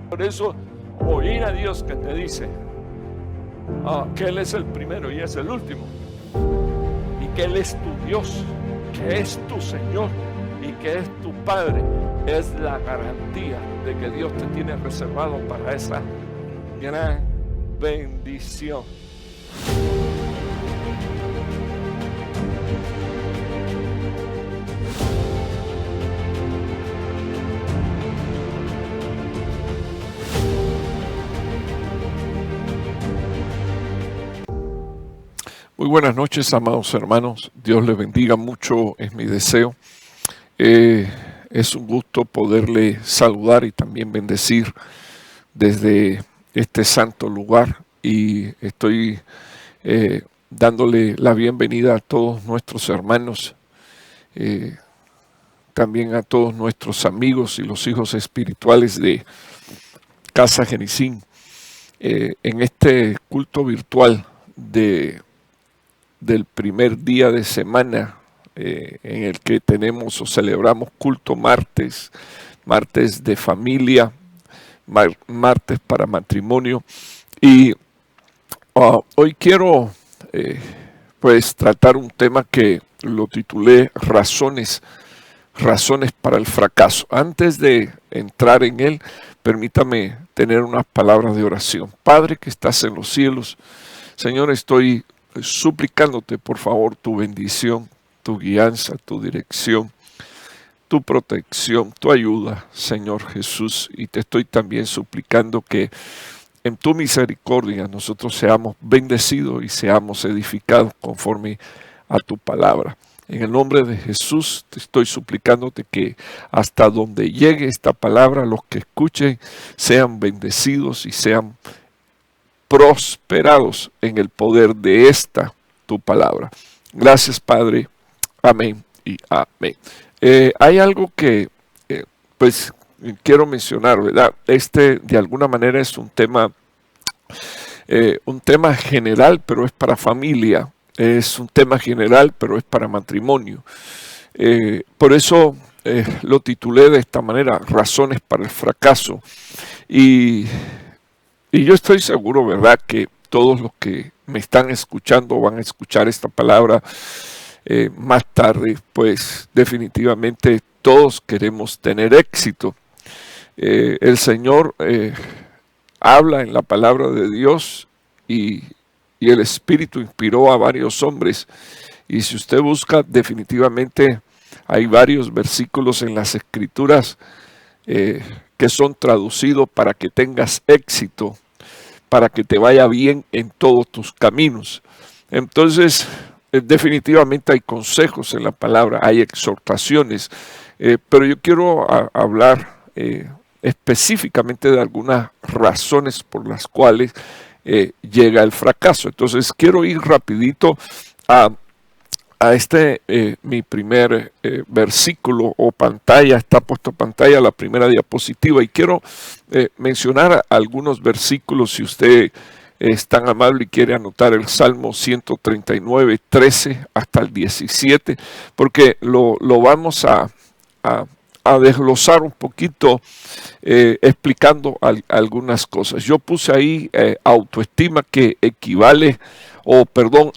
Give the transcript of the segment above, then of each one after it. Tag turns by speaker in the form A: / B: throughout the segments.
A: Por eso, oír a Dios que te dice que Él es el primero y es el último, y que Él es tu Dios, que es tu Señor y que es tu Padre, es la garantía de que Dios te tiene reservado para esa gran bendición. Muy buenas noches, amados hermanos. Dios les bendiga mucho, es mi deseo. Es un gusto poderle saludar y también bendecir desde este santo lugar. Y estoy dándole la bienvenida a todos nuestros hermanos, también a todos nuestros amigos y los hijos espirituales de Casa Genicín, en este culto virtual del primer día de semana, en el que tenemos o celebramos culto martes de familia, martes para matrimonio. Y hoy quiero pues tratar un tema que lo titulé razones para el fracaso. Antes de entrar en él, permítame tener unas palabras de oración. Padre que estás en los cielos, Señor, estoy suplicándote por favor tu bendición, tu guianza, tu dirección, tu protección, tu ayuda, Señor Jesús. Y te estoy también suplicando que en tu misericordia nosotros seamos bendecidos y seamos edificados conforme a tu palabra. En el nombre de Jesús te estoy suplicándote que hasta donde llegue esta palabra, los que escuchen sean bendecidos y sean prosperados en el poder de esta tu palabra. Gracias, Padre. Amén y amén. Hay algo que pues quiero mencionar, ¿verdad? De alguna manera es un tema general, pero es para familia. Es un tema general, pero es para matrimonio. Por eso lo titulé de esta manera, razones para el fracaso. Y yo estoy seguro, ¿verdad?, que todos los que me están escuchando van a escuchar esta palabra más tarde, pues definitivamente todos queremos tener éxito. El Señor habla en la palabra de Dios y el Espíritu inspiró a varios hombres. Y si usted busca, definitivamente hay varios versículos en las Escrituras que son traducidos para que tengas éxito, para que te vaya bien en todos tus caminos. Entonces, definitivamente hay consejos en la palabra, hay exhortaciones, pero yo quiero hablar específicamente de algunas razones por las cuales llega el fracaso. Entonces, quiero ir rapidito a mi primer versículo o pantalla. Está puesto pantalla la primera diapositiva y quiero mencionar algunos versículos. Si usted es tan amable y quiere anotar el Salmo 139, 13 hasta el 17, porque lo vamos a desglosar un poquito explicando algunas cosas. Yo puse ahí autoestima, que equivale,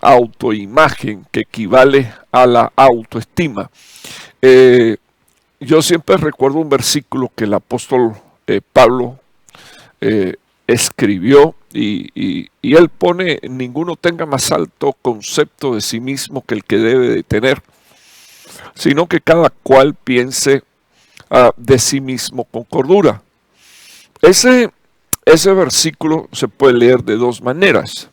A: autoimagen, que equivale a la autoestima. Yo siempre recuerdo un versículo que el apóstol Pablo escribió y él pone: ninguno tenga más alto concepto de sí mismo que el que debe de tener, sino que cada cual piense de sí mismo con cordura. Ese versículo se puede leer de dos maneras.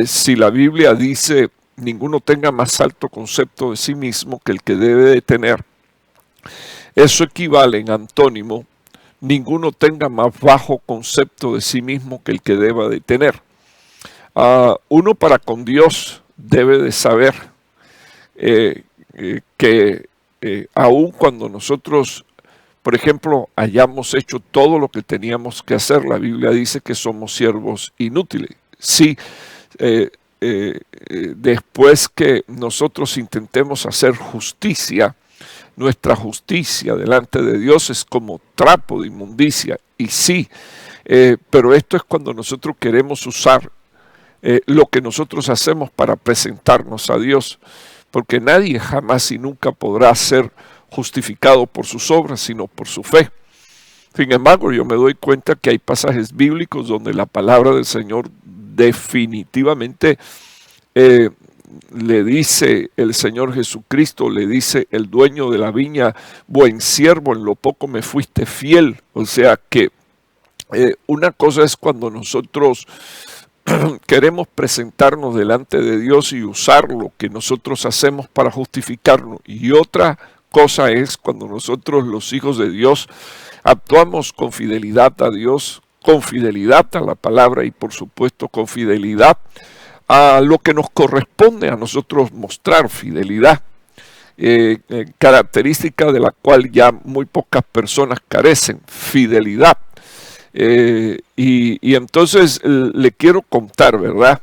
A: Si la Biblia dice: ninguno tenga más alto concepto de sí mismo que el que debe de tener, eso equivale en antónimo: ninguno tenga más bajo concepto de sí mismo que el que deba de tener. Uno para con Dios debe de saber que aun cuando nosotros, por ejemplo, hayamos hecho todo lo que teníamos que hacer, la Biblia dice que somos siervos inútiles. Sí, después que nosotros intentemos hacer justicia, nuestra justicia delante de Dios es como trapo de inmundicia. Y sí, pero esto es cuando nosotros queremos usar lo que nosotros hacemos para presentarnos a Dios, porque nadie jamás y nunca podrá ser justificado por sus obras, sino por su fe. Sin embargo, yo me doy cuenta que hay pasajes bíblicos donde la palabra del Señor definitivamente le dice el Señor Jesucristo, le dice el dueño de la viña: buen siervo, en lo poco me fuiste fiel. O sea que una cosa es cuando nosotros queremos presentarnos delante de Dios y usar lo que nosotros hacemos para justificarnos, y otra cosa es cuando nosotros, los hijos de Dios, actuamos con fidelidad a Dios, con fidelidad a la palabra y por supuesto con fidelidad a lo que nos corresponde a nosotros mostrar fidelidad, característica de la cual ya muy pocas personas carecen: fidelidad. Y entonces le quiero contar, ¿verdad?,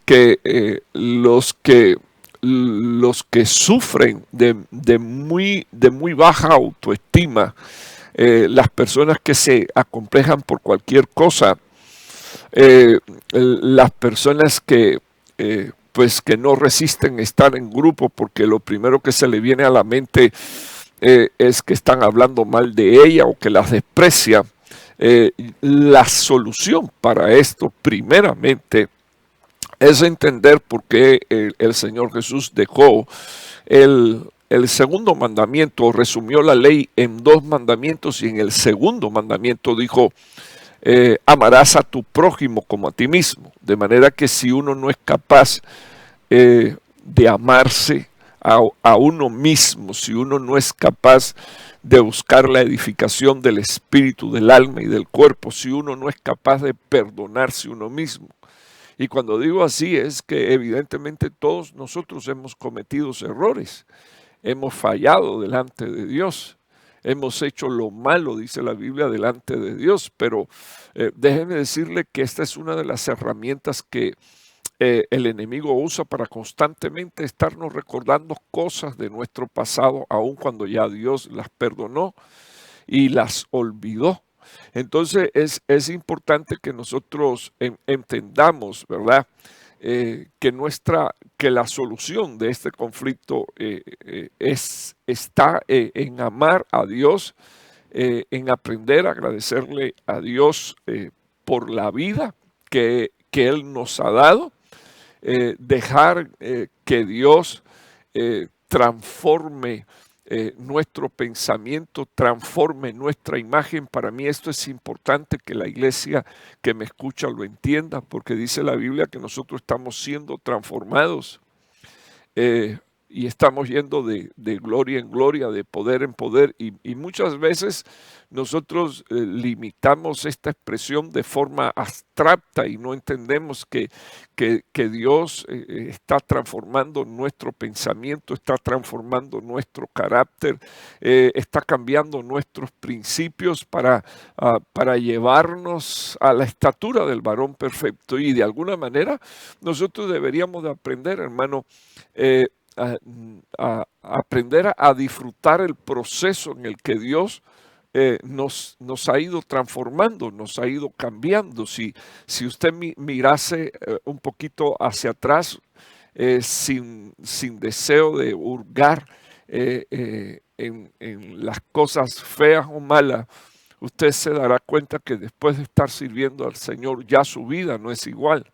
A: que los que sufren de muy baja autoestima, las personas que se acomplejan por cualquier cosa, las personas que pues que no resisten estar en grupo porque lo primero que se le viene a la mente es que están hablando mal de ella o que las desprecia. La solución para esto, primeramente, es entender por qué el Señor Jesús dejó el segundo mandamiento, resumió la ley en 2 mandamientos, y en el segundo mandamiento dijo: amarás a tu prójimo como a ti mismo. De manera que si uno no es capaz de amarse a uno mismo, si uno no es capaz de buscar la edificación del espíritu, del alma y del cuerpo, si uno no es capaz de perdonarse uno mismo. Y cuando digo así es que evidentemente todos nosotros hemos cometido errores, hemos fallado delante de Dios, hemos hecho lo malo, dice la Biblia, delante de Dios, pero déjenme decirle que esta es una de las herramientas que el enemigo usa para constantemente estarnos recordando cosas de nuestro pasado, aun cuando ya Dios las perdonó y las olvidó. Entonces es importante que nosotros entendamos, ¿verdad?, que la solución de este conflicto está en amar a Dios, en aprender a agradecerle a Dios por la vida que Él nos ha dado, dejar que Dios transforme nuestro pensamiento, transforme nuestra imagen. Para mí esto es importante que la iglesia que me escucha lo entienda, porque dice la Biblia que nosotros estamos siendo transformados y estamos yendo de gloria en gloria, de poder en poder, y muchas veces nosotros limitamos esta expresión de forma abstracta y no entendemos que Dios está transformando nuestro pensamiento, está transformando nuestro carácter, está cambiando nuestros principios para llevarnos a la estatura del varón perfecto. Y de alguna manera nosotros deberíamos de aprender, hermano, a aprender a disfrutar el proceso en el que Dios nos ha ido transformando, nos ha ido cambiando. Si usted mirase un poquito hacia atrás, sin deseo de hurgar en las cosas feas o malas, usted se dará cuenta que después de estar sirviendo al Señor, ya su vida no es igual.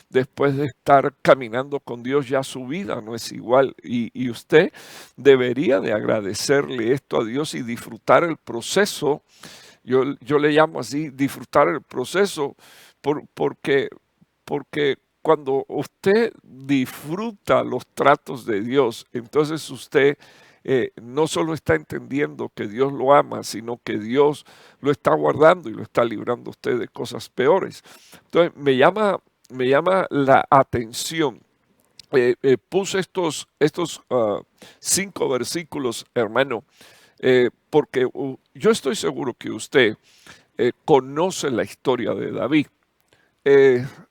A: Después de estar caminando con Dios, ya su vida no es igual. Y usted debería de agradecerle esto a Dios y disfrutar el proceso. Yo le llamo así, disfrutar el proceso, porque cuando usted disfruta los tratos de Dios, entonces usted no solo está entendiendo que Dios lo ama, sino que Dios lo está guardando y lo está librando a usted de cosas peores. Entonces me llama la atención. Puse estos 5 versículos, hermano, porque yo estoy seguro que usted conoce la historia de David.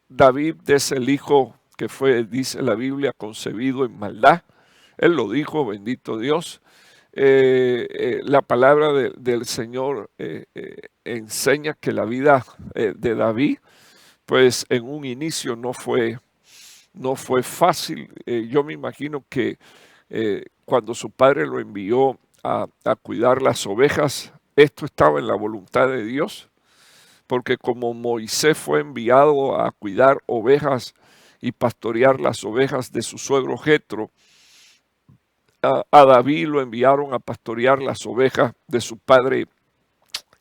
A: David es el hijo que fue, dice la Biblia, concebido en maldad. Él lo dijo, bendito Dios. La palabra del Señor enseña que la vida de David, pues en un inicio no fue fácil. Yo me imagino que cuando su padre lo envió a cuidar las ovejas, esto estaba en la voluntad de Dios, porque como Moisés fue enviado a cuidar ovejas y pastorear las ovejas de su suegro Jetro, a David lo enviaron a pastorear las ovejas de su padre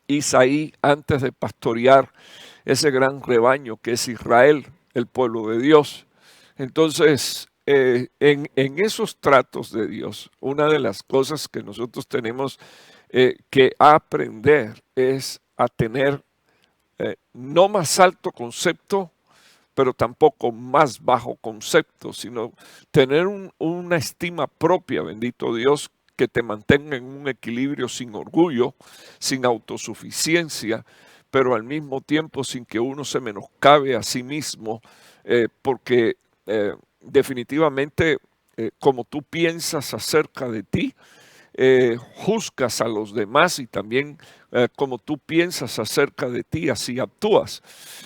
A: Isaí antes de pastorear ese gran rebaño que es Israel, el pueblo de Dios. Entonces, en esos tratos de Dios, una de las cosas que nosotros tenemos que aprender es a tener no más alto concepto, pero tampoco más bajo concepto, sino tener una estima propia, bendito Dios, que te mantenga en un equilibrio sin orgullo, sin autosuficiencia, pero al mismo tiempo sin que uno se menoscabe a sí mismo, porque definitivamente como tú piensas acerca de ti, juzgas a los demás y también como tú piensas acerca de ti, así actúas.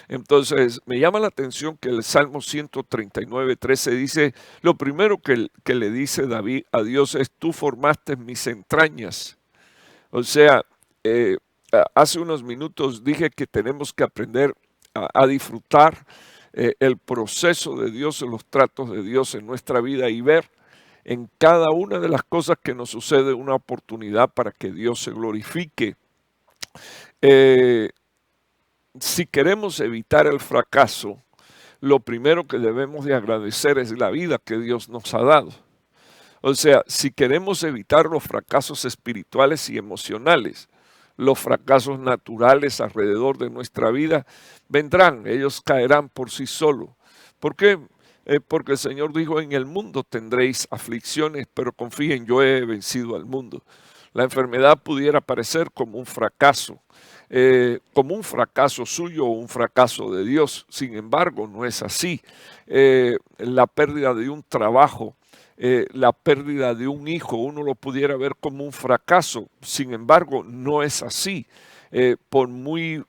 A: Entonces, me llama la atención que el Salmo 139:13 dice, lo primero que le dice David a Dios es, tú formaste mis entrañas. O sea, hace unos minutos dije que tenemos que aprender a disfrutar el proceso de Dios, los tratos de Dios en nuestra vida y ver en cada una de las cosas que nos sucede una oportunidad para que Dios se glorifique. Eh, si queremos evitar el fracaso, lo primero que debemos de agradecer es la vida que Dios nos ha dado. O sea, si queremos evitar los fracasos espirituales y emocionales, los fracasos naturales alrededor de nuestra vida vendrán, ellos caerán por sí solos. ¿Por qué? Porque el Señor dijo, en el mundo tendréis aflicciones, pero confíen, yo he vencido al mundo. La enfermedad pudiera parecer como un fracaso suyo o un fracaso de Dios. Sin embargo, no es así. La pérdida de un trabajo, la pérdida de un hijo, uno lo pudiera ver como un fracaso. Sin embargo, no es así. Por muy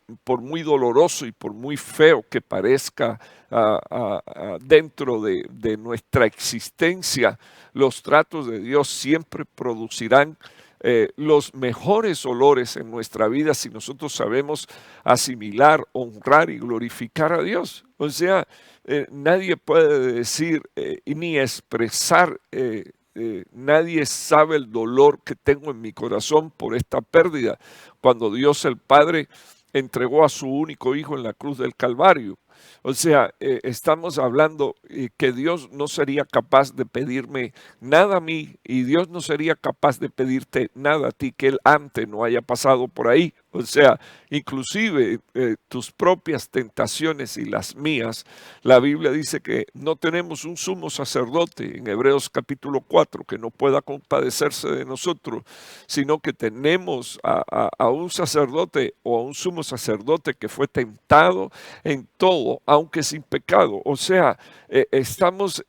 A: doloroso y por muy feo que parezca dentro de nuestra existencia, los tratos de Dios siempre producirán los mejores olores en nuestra vida si nosotros sabemos asimilar, honrar y glorificar a Dios. O sea, nadie puede decir ni expresar, nadie sabe el dolor que tengo en mi corazón por esta pérdida, cuando Dios el Padre entregó a su único hijo en la cruz del Calvario. O sea, estamos hablando que Dios no sería capaz de pedirme nada a mí y Dios no sería capaz de pedirte nada a ti que Él antes no haya pasado por ahí. O sea, inclusive tus propias tentaciones y las mías, la Biblia dice que no tenemos un sumo sacerdote en Hebreos capítulo 4 que no pueda compadecerse de nosotros, sino que tenemos a un sacerdote o a un sumo sacerdote que fue tentado en todo, aunque sin pecado. O sea, estamos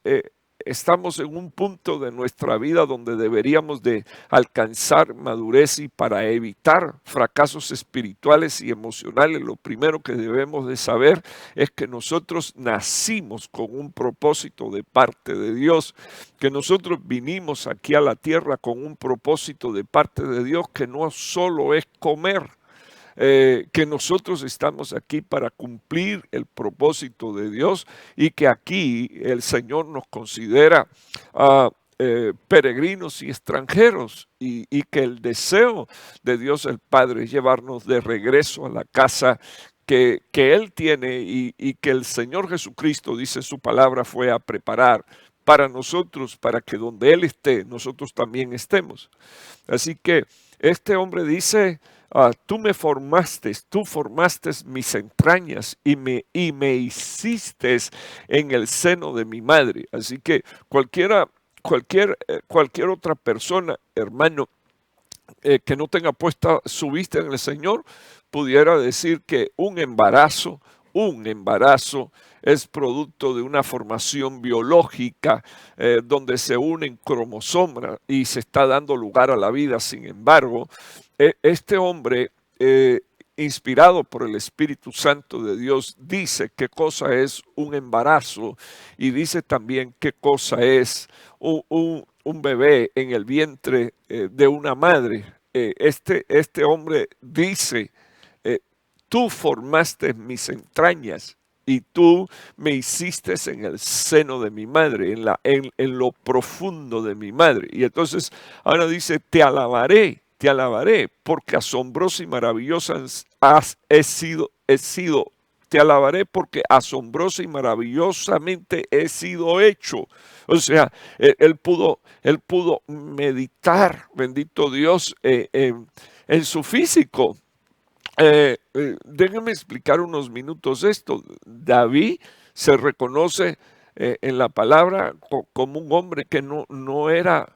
A: en un punto de nuestra vida donde deberíamos de alcanzar madurez, y para evitar fracasos espirituales y emocionales, lo primero que debemos de saber es que nosotros nacimos con un propósito de parte de Dios, que nosotros vinimos aquí a la tierra con un propósito de parte de Dios que no solo es comer. Que nosotros estamos aquí para cumplir el propósito de Dios y que aquí el Señor nos considera peregrinos y extranjeros y que el deseo de Dios el Padre es llevarnos de regreso a la casa que Él tiene y que el Señor Jesucristo, dice su palabra, fue a preparar para nosotros, para que donde Él esté, nosotros también estemos. Así que este hombre dice, tú formaste mis entrañas y me hiciste en el seno de mi madre. Así que cualquier otra persona, hermano, que no tenga puesta su vista en el Señor, pudiera decir que un embarazo, un embarazo, es producto de una formación biológica donde se unen cromosomas y se está dando lugar a la vida. Sin embargo, este hombre, inspirado por el Espíritu Santo de Dios, dice qué cosa es un embarazo y dice también qué cosa es un bebé en el vientre de una madre. Este hombre dice, tú formaste mis entrañas y tú me hiciste en el seno de mi madre, en lo profundo de mi madre. Y entonces ahora dice, te alabaré, porque asombroso y maravilloso he sido. Te alabaré porque asombroso y maravillosamente he sido hecho. O sea, él pudo meditar, bendito Dios, en su físico. Déjenme explicar unos minutos esto. David se reconoce en la palabra como un hombre que no era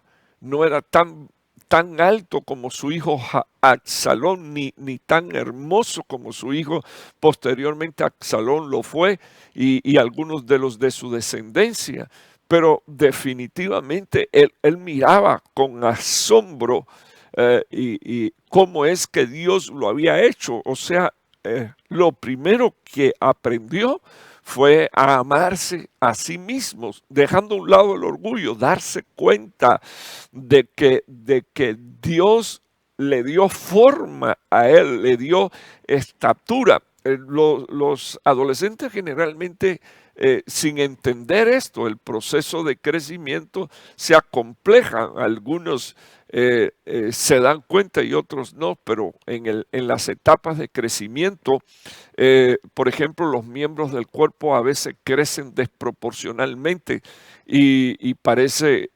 A: tan alto como su hijo Absalón, ni tan hermoso como su hijo. Posteriormente Absalón lo fue y algunos de los de su descendencia. Pero definitivamente él miraba con asombro y cómo es que Dios lo había hecho. O sea, lo primero que aprendió fue a amarse a sí mismo, dejando a un lado el orgullo, darse cuenta de que Dios le dio forma a él, le dio estatura. Los adolescentes generalmente, sin entender esto, el proceso de crecimiento se acomplejan. Algunos se dan cuenta y otros no, pero en las etapas de crecimiento, por ejemplo, los miembros del cuerpo a veces crecen desproporcionalmente y parece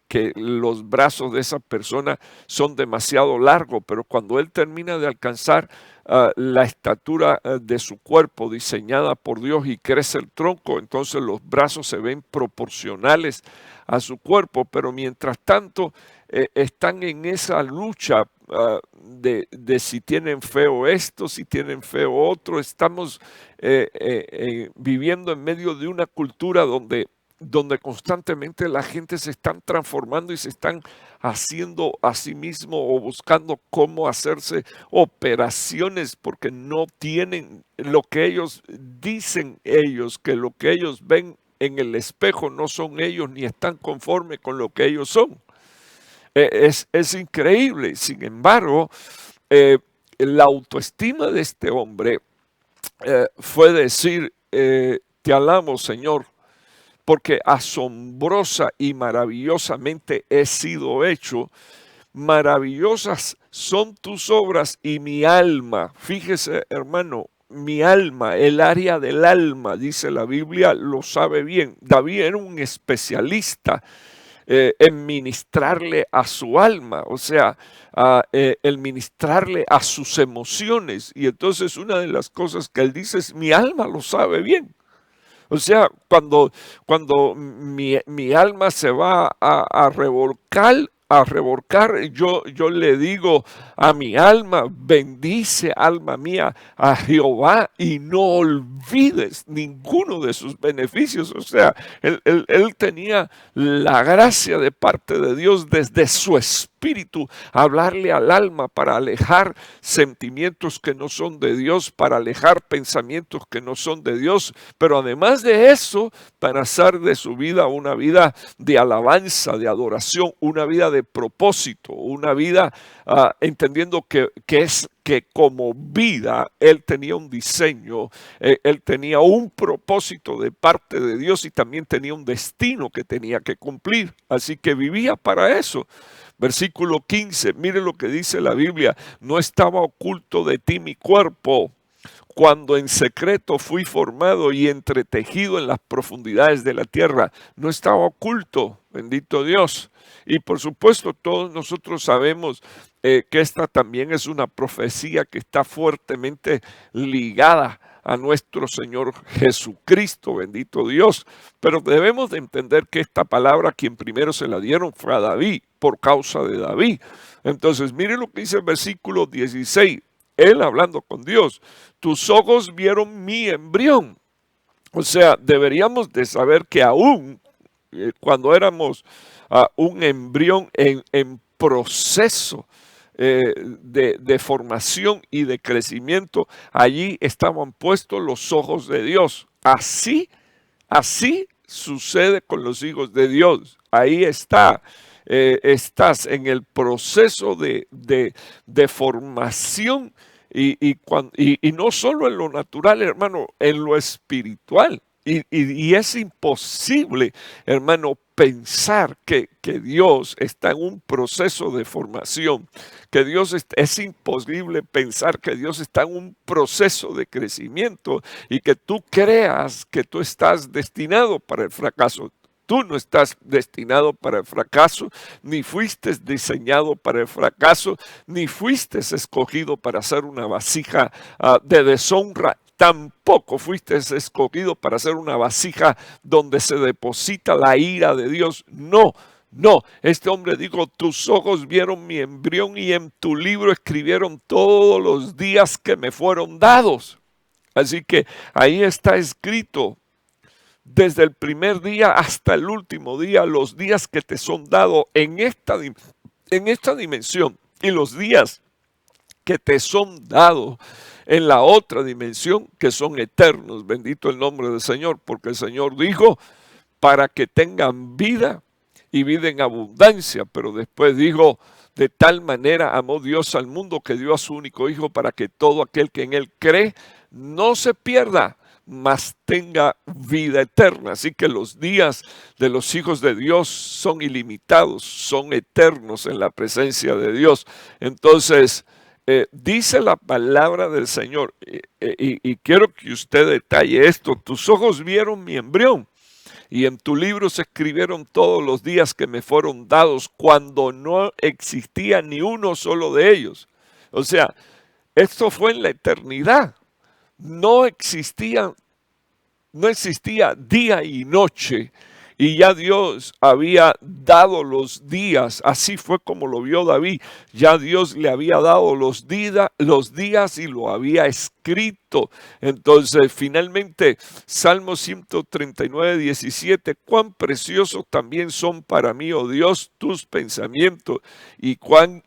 A: que los brazos de esa persona son demasiado largos, pero cuando él termina de alcanzar la estatura de su cuerpo diseñada por Dios y crece el tronco, entonces los brazos se ven proporcionales a su cuerpo, pero mientras tanto están en esa lucha de si tienen feo esto, si tienen feo otro. Estamos viviendo en medio de una cultura donde constantemente la gente se están transformando y se están haciendo a sí mismo o buscando cómo hacerse operaciones porque no tienen lo que ellos dicen que lo que ellos ven en el espejo no son ellos ni están conformes con lo que ellos son. Es increíble. Sin embargo, la autoestima de este hombre fue decir, te alabo, Señor, porque asombrosa y maravillosamente he sido hecho. Maravillosas son tus obras y mi alma, fíjese hermano, mi alma, el área del alma, dice la Biblia, lo sabe bien. David era un especialista en ministrarle a su alma, o sea, el ministrarle a sus emociones. Y entonces una de las cosas que él dice es, mi alma lo sabe bien. O sea, cuando mi alma se va a revolcar, yo le digo a mi alma, bendice alma mía a Jehová y no olvides ninguno de sus beneficios. O sea, él tenía la gracia de parte de Dios desde su espíritu, hablarle al alma para alejar sentimientos que no son de Dios, para alejar pensamientos que no son de Dios, pero además de eso, para hacer de su vida una vida de alabanza, de adoración, una vida de propósito, una vida entendiendo que como vida él tenía un diseño, él tenía un propósito de parte de Dios y también tenía un destino que tenía que cumplir. Así que vivía para eso. Versículo 15, mire lo que dice la Biblia, no estaba oculto de ti mi cuerpo, cuando en secreto fui formado y entretejido en las profundidades de la tierra. No estaba oculto, bendito Dios. Y por supuesto todos nosotros sabemos que esta también es una profecía que está fuertemente ligada a nuestro Señor Jesucristo, bendito Dios. Pero debemos de entender que esta palabra quien primero se la dieron fue a David, por causa de David. Entonces, miren lo que dice el versículo 16. él hablando con Dios, tus ojos vieron mi embrión. O sea, deberíamos de saber que aún cuando éramos un embrión en proceso de formación y de crecimiento, allí estaban puestos los ojos de Dios. Así sucede con los hijos de Dios. Ahí está. Estás en el proceso de formación y no solo en lo natural, hermano, en lo espiritual. Y es imposible, hermano, pensar que Dios está en un proceso de formación, que es imposible pensar que Dios está en un proceso de crecimiento y que tú creas que tú estás destinado para el fracaso. Tú no estás destinado para el fracaso, ni fuiste diseñado para el fracaso, ni fuiste escogido para ser una vasija de deshonra. Tampoco fuiste escogido para ser una vasija donde se deposita la ira de Dios. No, no. Este hombre dijo, tus ojos vieron mi embrión y en tu libro escribieron todos los días que me fueron dados. Así que ahí está escrito, desde el primer día hasta el último día, los días que te son dados en esta dimensión y los días que te son dados en la otra dimensión, que son eternos. Bendito el nombre del Señor, porque el Señor dijo, para que tengan vida y vida en abundancia, pero después dijo, de tal manera amó Dios al mundo que dio a su único Hijo para que todo aquel que en Él cree no se pierda, mas tenga vida eterna. Así que los días de los hijos de Dios son ilimitados, son eternos en la presencia de Dios. Entonces, dice la palabra del Señor, y quiero que usted detalle esto, tus ojos vieron mi embrión, y en tu libro se escribieron todos los días que me fueron dados cuando no existía ni uno solo de ellos. O sea, esto fue en la eternidad. No existía día y noche y ya Dios había dado los días. Así fue como lo vio David. Ya Dios le había dado los días y lo había escrito. Entonces, finalmente, Salmo 139, 17, cuán preciosos también son para mí, oh Dios, tus pensamientos y cuán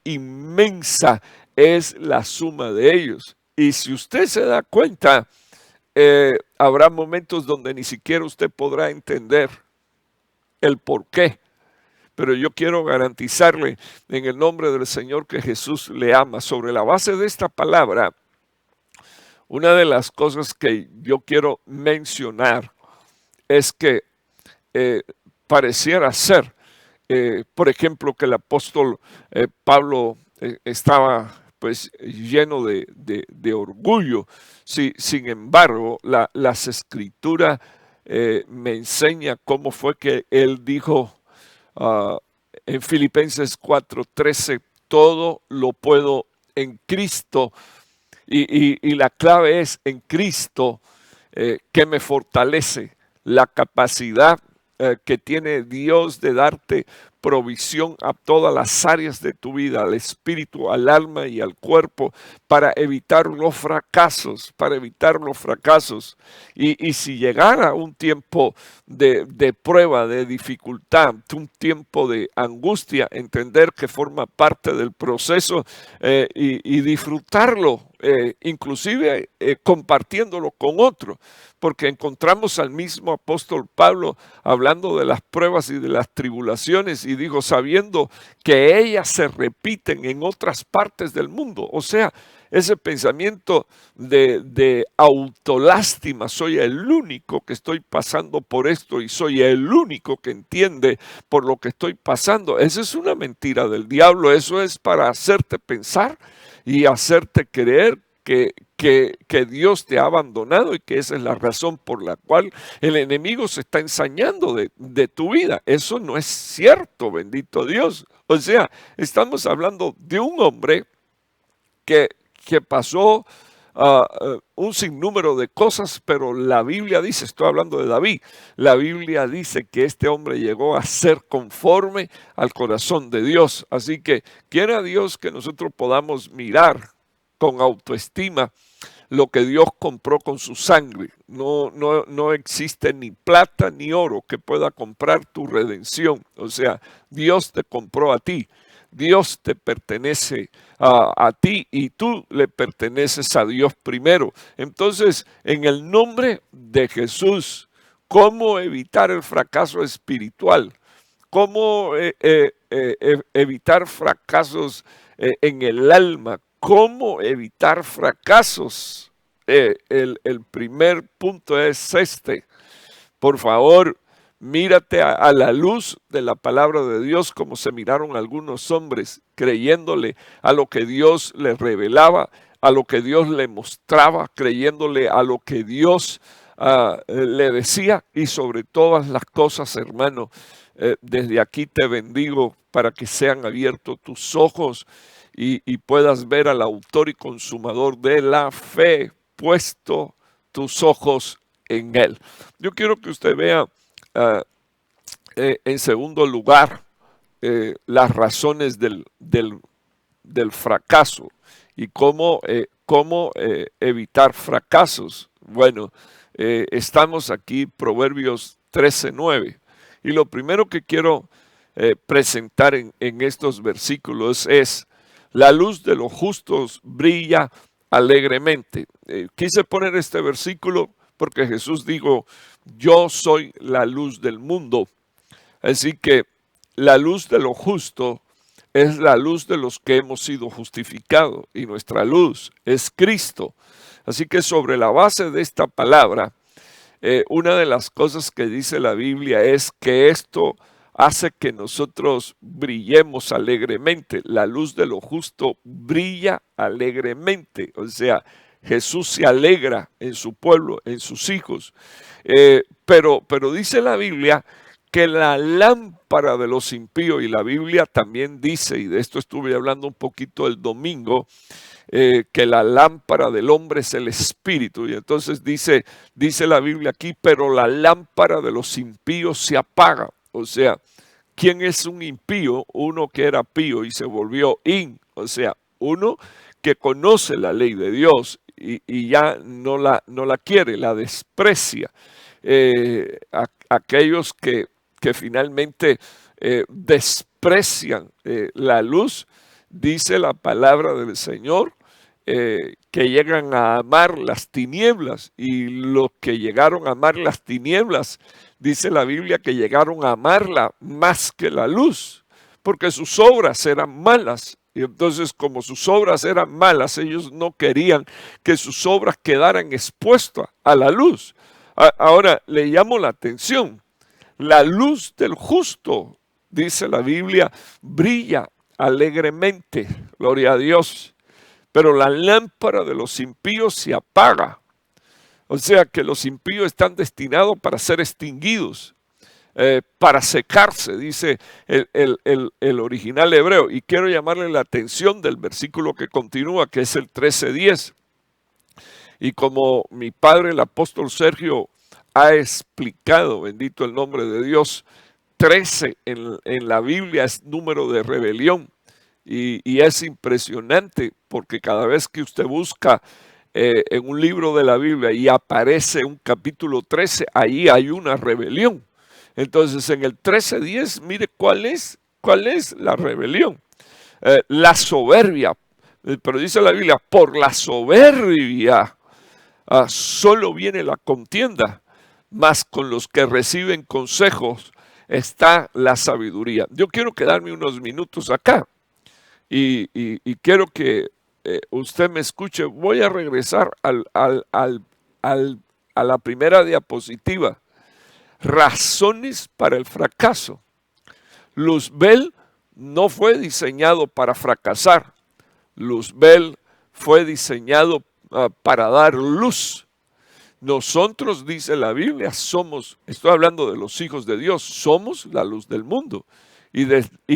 A: inmensa es la suma de ellos. Y si usted se da cuenta, habrá momentos donde ni siquiera usted podrá entender el por qué. Pero yo quiero garantizarle en el nombre del Señor que Jesús le ama. Sobre la base de esta palabra, una de las cosas que yo quiero mencionar es que pareciera ser, por ejemplo, que el apóstol Pablo estaba pues lleno de orgullo. Sí, sin embargo, las escrituras me enseñan cómo fue que él dijo en Filipenses 4:13, todo lo puedo en Cristo, y la clave es en Cristo que me fortalece, la capacidad que tiene Dios de darte provisión a todas las áreas de tu vida, al espíritu, al alma y al cuerpo, para evitar los fracasos, Y si llegara un tiempo de prueba, de dificultad, un tiempo de angustia, entender que forma parte del proceso y disfrutarlo, inclusive compartiéndolo con otro, porque encontramos al mismo apóstol Pablo hablando de las pruebas y de las tribulaciones y dijo, sabiendo que ellas se repiten en otras partes del mundo. O sea, ese pensamiento de autolástima, soy el único que estoy pasando por esto y soy el único que entiende por lo que estoy pasando. Esa es una mentira del diablo. Eso es para hacerte pensar y hacerte creer que Dios te ha abandonado y que esa es la razón por la cual el enemigo se está ensañando de tu vida. Eso no es cierto, bendito Dios. O sea, estamos hablando de un hombre que pasó un sinnúmero de cosas, pero la Biblia dice, estoy hablando de David, la Biblia dice que este hombre llegó a ser conforme al corazón de Dios. Así que quiera Dios que nosotros podamos mirar con autoestima lo que Dios compró con su sangre. No existe ni plata ni oro que pueda comprar tu redención. O sea, Dios te compró a ti. Dios te pertenece a ti y tú le perteneces a Dios primero. Entonces, en el nombre de Jesús, ¿cómo evitar el fracaso espiritual? ¿Cómo evitar fracasos en el alma? ¿Cómo evitar fracasos? El primer punto es este. Por favor, mírate a la luz de la palabra de Dios como se miraron algunos hombres, creyéndole a lo que Dios les revelaba, a lo que Dios le mostraba, creyéndole a lo que Dios le decía. Y sobre todas las cosas, hermano, desde aquí te bendigo para que sean abiertos tus ojos y puedas ver al autor y consumador de la fe, puesto tus ojos en él. Yo quiero que usted vea en segundo lugar las razones del fracaso y cómo evitar fracasos. Bueno, estamos aquí, Proverbios 13:9. Y lo primero que quiero presentar en estos versículos es: la luz de los justos brilla alegremente. Quise poner este versículo porque Jesús dijo: yo soy la luz del mundo. Así que la luz de lo justo es la luz de los que hemos sido justificados y nuestra luz es Cristo. Así que sobre la base de esta palabra, una de las cosas que dice la Biblia es que esto hace que nosotros brillemos alegremente. La luz de lo justo brilla alegremente. O sea, Jesús se alegra en su pueblo, en sus hijos. Pero dice la Biblia que la lámpara de los impíos, y la Biblia también dice, y de esto estuve hablando un poquito el domingo, que la lámpara del hombre es el espíritu. Y entonces dice la Biblia aquí: pero la lámpara de los impíos se apaga. O sea, ¿quién es un impío? Uno que era pío y se volvió o sea, uno que conoce la ley de Dios y ya no la quiere, la desprecia. Aquellos que finalmente desprecian la luz, dice la palabra del Señor, que llegan a amar las tinieblas, y los que llegaron a amar las tinieblas, dice la Biblia que llegaron a amarla más que la luz, porque sus obras eran malas. Y entonces, como sus obras eran malas, ellos no querían que sus obras quedaran expuestas a la luz. Ahora, le llamo la atención: la luz del justo, dice la Biblia, brilla alegremente, gloria a Dios, pero la lámpara de los impíos se apaga. O sea que los impíos están destinados para ser extinguidos, para secarse, dice el original hebreo. Y quiero llamarle la atención del versículo que continúa, que es el 13:10. Y como mi padre, el apóstol Sergio, ha explicado, bendito el nombre de Dios, 13 en la Biblia es número de rebelión. Y es impresionante porque cada vez que usted busca en un libro de la Biblia y aparece un capítulo 13, ahí hay una rebelión. Entonces, en el 13:10, mire cuál es la rebelión. La soberbia. Pero dice la Biblia: por la soberbia solo viene la contienda, mas con los que reciben consejos está la sabiduría. Yo quiero quedarme unos minutos acá y quiero que usted me escuche. Voy a regresar a la primera diapositiva. Razones para el fracaso. Luzbel no fue diseñado para fracasar. Luzbel fue diseñado para dar luz. Nosotros, dice la Biblia, estoy hablando de los hijos de Dios, somos la luz del mundo. Y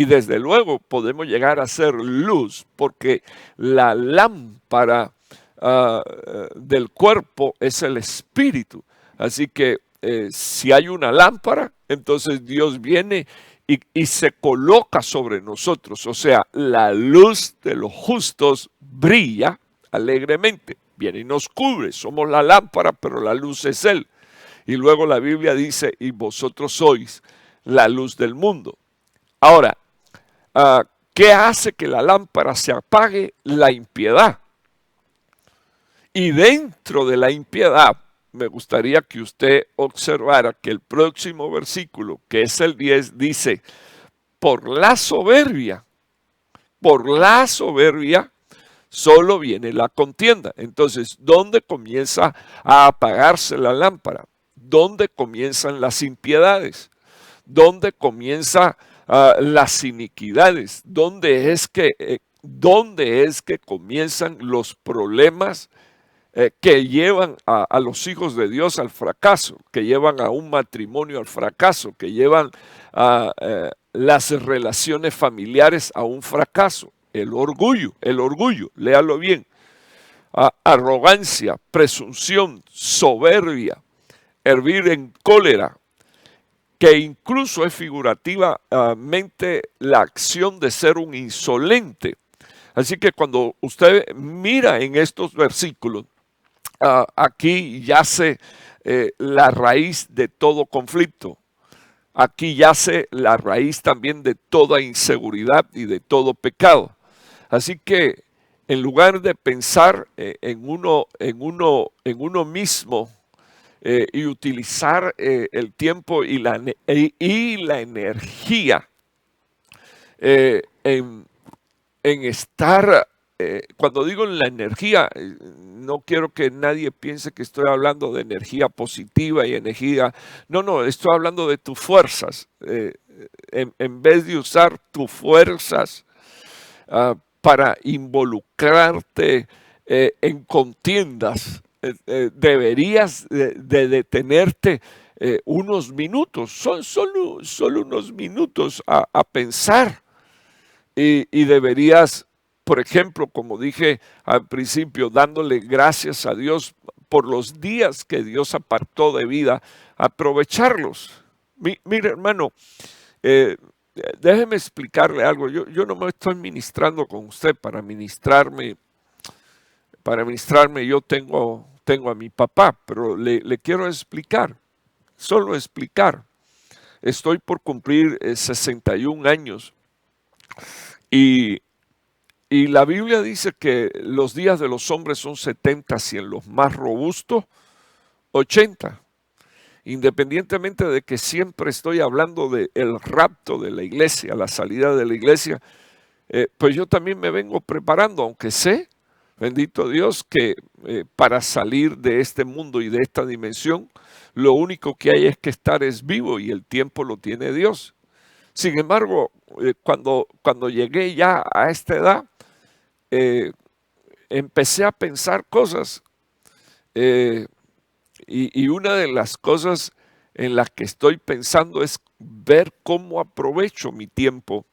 A: desde luego podemos llegar a ser luz, porque la lámpara del cuerpo es el espíritu. Así que si hay una lámpara, entonces Dios viene y se coloca sobre nosotros. O sea, la luz de los justos brilla alegremente. Viene y nos cubre, somos la lámpara, pero la luz es Él. Y luego la Biblia dice, y vosotros sois la luz del mundo. Ahora, ¿qué hace que la lámpara se apague? La impiedad. Y dentro de la impiedad, me gustaría que usted observara que el próximo versículo, que es el 10, dice, por la soberbia, solo viene la contienda. Entonces, ¿dónde comienza a apagarse la lámpara? ¿Dónde comienzan las impiedades? ¿Dónde comienzan las iniquidades? ¿Dónde es que comienzan los problemas que llevan a los hijos de Dios al fracaso, que llevan a un matrimonio al fracaso, que llevan a las relaciones familiares a un fracaso? El orgullo, léalo bien. Arrogancia, presunción, soberbia, hervir en cólera, que incluso es figurativamente la acción de ser un insolente. Así que cuando usted mira en estos versículos, aquí yace la raíz de todo conflicto. Aquí yace la raíz también de toda inseguridad y de todo pecado. Así que en lugar de pensar en uno mismo y utilizar el tiempo y la energía en estar, cuando digo la energía, no quiero que nadie piense que estoy hablando de energía positiva y energía, no, estoy hablando de tus fuerzas. En vez de usar tus fuerzas para involucrarte en contiendas, deberías de detenerte unos minutos, solo unos minutos a pensar y deberías, por ejemplo, como dije al principio, dándole gracias a Dios por los días que Dios apartó de vida, aprovecharlos. Mire, hermano, déjeme explicarle algo. Yo no me estoy ministrando con usted para ministrarme. Yo tengo a mi papá, pero le quiero explicar, solo explicar. Estoy por cumplir 61 años y la Biblia dice que los días de los hombres son 70 y en los más robustos 80. Independientemente de que siempre estoy hablando del rapto de la iglesia, la salida de la iglesia, pues yo también me vengo preparando, aunque sé, bendito Dios, que para salir de este mundo y de esta dimensión, lo único que hay es que estar es vivo y el tiempo lo tiene Dios. Sin embargo, cuando llegué ya a esta edad, empecé a pensar cosas y una de las cosas en las que estoy pensando es ver cómo aprovecho mi tiempo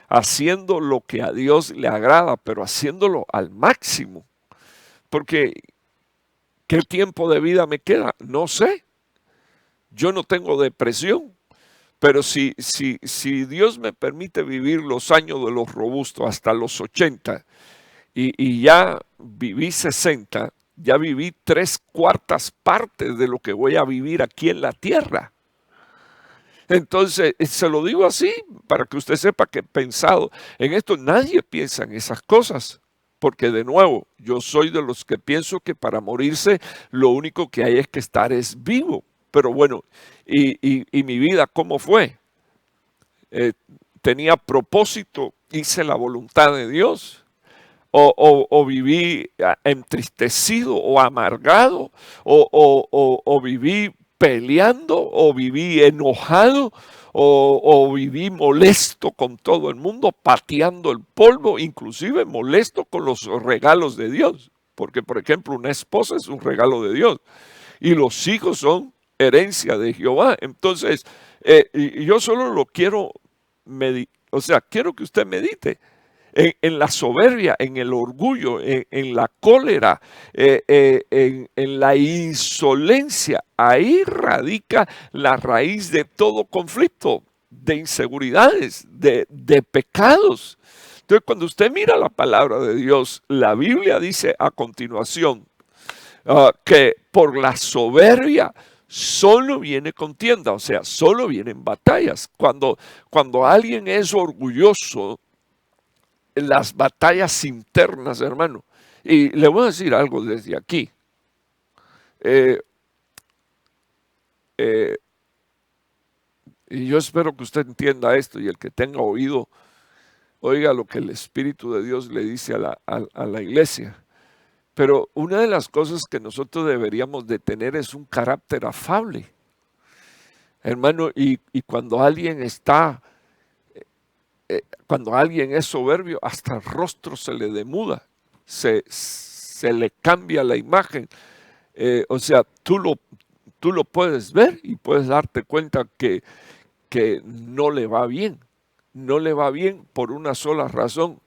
A: haciendo lo que a Dios le agrada, pero haciéndolo al máximo. Porque, ¿qué tiempo de vida me queda? No sé. Yo no tengo depresión. Pero si Dios me permite vivir los años de los robustos hasta los 80 y ya viví 60, ya viví 3/4 partes de lo que voy a vivir aquí en la tierra. Entonces, se lo digo así para que usted sepa que he pensado en esto. Nadie piensa en esas cosas, porque de nuevo, yo soy de los que pienso que para morirse lo único que hay es que estar es vivo. Pero bueno, y mi vida, ¿cómo fue? Tenía propósito, hice la voluntad de Dios, o viví entristecido o amargado, o viví peleando, o viví enojado, o viví molesto con todo el mundo, pateando el polvo, inclusive molesto con los regalos de Dios. Porque, por ejemplo, una esposa es un regalo de Dios y los hijos son herencia de Jehová. Entonces, yo solo lo quiero quiero que usted medite en la soberbia, en el orgullo, en la cólera, en la insolencia. Ahí radica la raíz de todo conflicto, de inseguridades, de pecados. Entonces, cuando usted mira la palabra de Dios, la Biblia dice a continuación que por la soberbia solo viene contienda, o sea, solo vienen batallas. Cuando alguien es orgulloso, las batallas internas, hermano. Y le voy a decir algo desde aquí. Y yo espero que usted entienda esto y el que tenga oído, oiga lo que el Espíritu de Dios le dice a la iglesia. Pero una de las cosas que nosotros deberíamos de tener es un carácter afable. Hermano, y cuando alguien cuando alguien es soberbio, hasta el rostro se le demuda, se le cambia la imagen. O sea, tú lo puedes ver y puedes darte cuenta que no le va bien. No le va bien por una sola razón,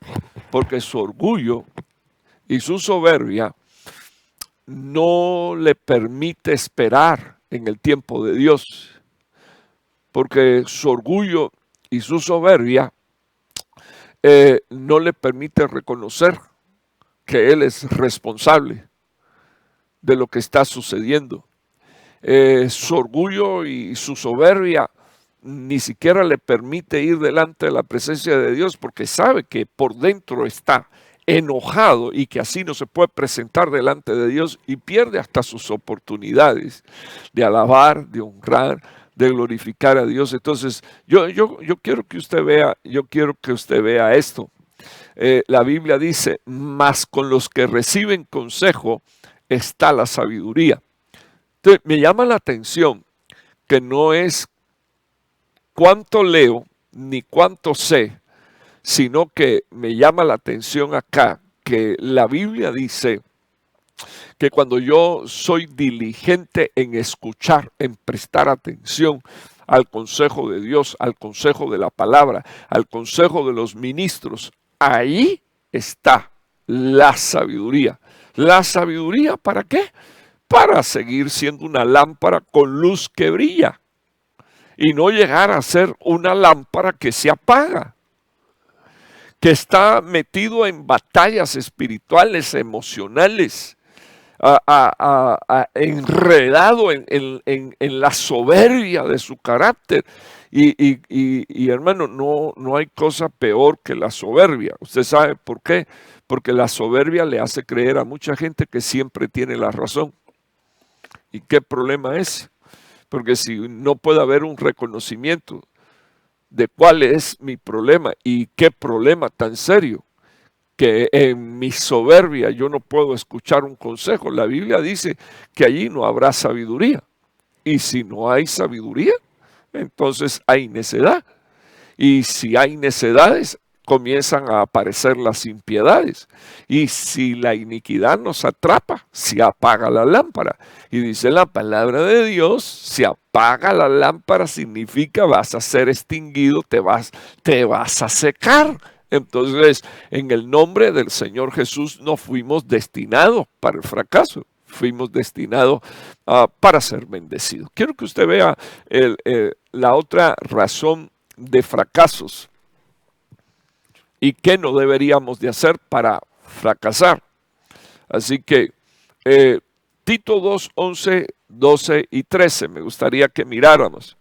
A: porque su orgullo y su soberbia no le permite esperar en el tiempo de Dios, porque su orgullo y su soberbia no le permite reconocer que Él es responsable de lo que está sucediendo. Su orgullo y su soberbia ni siquiera le permite ir delante de la presencia de Dios porque sabe que por dentro está enojado y que así no se puede presentar delante de Dios y pierde hasta sus oportunidades de alabar, de honrar, de glorificar a Dios. Entonces, yo quiero que usted vea esto. La Biblia dice, mas con los que reciben consejo está la sabiduría. Entonces, me llama la atención que no es cuánto leo ni cuánto sé, sino que me llama la atención acá que la Biblia dice que cuando yo soy diligente en escuchar, en prestar atención al consejo de Dios, al consejo de la palabra, al consejo de los ministros, ahí está la sabiduría. ¿La sabiduría para qué? Para seguir siendo una lámpara con luz que brilla y no llegar a ser una lámpara que se apaga, que está metido en batallas espirituales, emocionales, enredado en la soberbia de su carácter. Y hermano, no hay cosa peor que la soberbia. ¿Usted sabe por qué? Porque la soberbia le hace creer a mucha gente que siempre tiene la razón. ¿Y qué problema es? Porque si no puede haber un reconocimiento de cuál es mi problema y qué problema tan serio, que en mi soberbia yo no puedo escuchar un consejo. La Biblia dice que allí no habrá sabiduría. Y si no hay sabiduría, entonces hay necedad. Y si hay necedades, comienzan a aparecer las impiedades. Y si la iniquidad nos atrapa, se apaga la lámpara. Y dice la palabra de Dios, se apaga la lámpara significa vas a ser extinguido, te vas a secar. Entonces, en el nombre del Señor Jesús no fuimos destinados para el fracaso, fuimos destinados para ser bendecidos. Quiero que usted vea la otra razón de fracasos y qué no deberíamos de hacer para fracasar. Así que Tito 2, 11, 12 y 13 me gustaría que miráramos.